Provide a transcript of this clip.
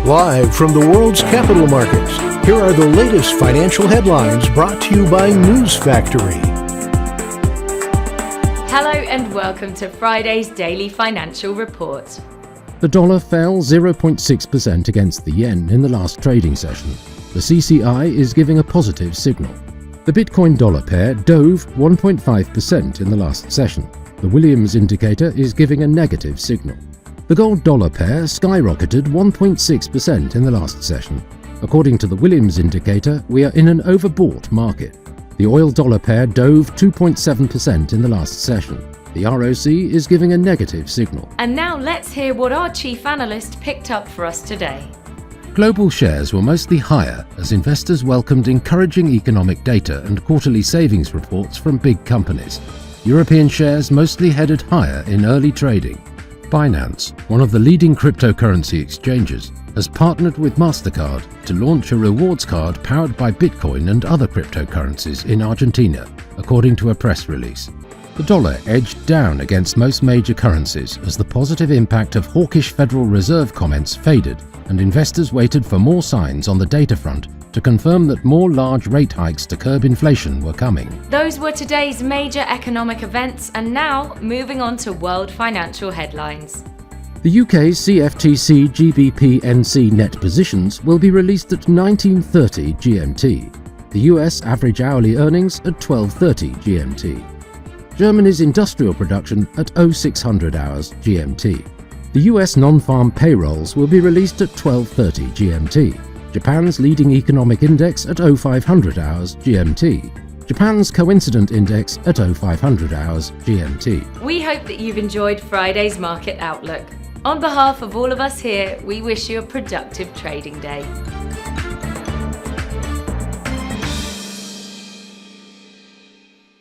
Live from the world's capital markets, here are the latest financial headlines brought to you by News Factory. Hello and welcome to Friday's Daily Financial Report. The dollar fell 0.6% against the yen in the last trading session. The CCI is giving a positive signal. The Bitcoin dollar pair dove 1.5% in the last session. The Williams indicator is giving a negative signal. The gold dollar pair skyrocketed 1.6% in the last session. According to the Williams indicator, we are in an overbought market. The oil dollar pair dove 2.7% in the last session. The ROC is giving a negative signal. And now let's hear what our chief analyst picked up for us today. Global shares were mostly higher as investors welcomed encouraging economic data and quarterly savings reports from big companies. European shares mostly headed higher in early trading. Binance, one of the leading cryptocurrency exchanges, has partnered with MasterCard to launch a rewards card powered by Bitcoin and other cryptocurrencies in Argentina, according to a press release. The dollar edged down against most major currencies as the positive impact of hawkish Federal Reserve comments faded and investors waited for more signs on the data front to confirm that more large rate hikes to curb inflation were coming. Those were today's major economic events, and now moving on to world financial headlines. The UK's CFTC GBP/NC net positions will be released at 19:30 GMT. The US average hourly earnings at 12:30 GMT. Germany's industrial production at 0600 hours GMT. The US non-farm payrolls will be released at 12:30 GMT. Japan's leading economic index at 0500 hours GMT. Japan's coincident index at 0500 hours GMT. We hope that you've enjoyed Friday's Market Outlook. On behalf of all of us here, we wish you a productive trading day.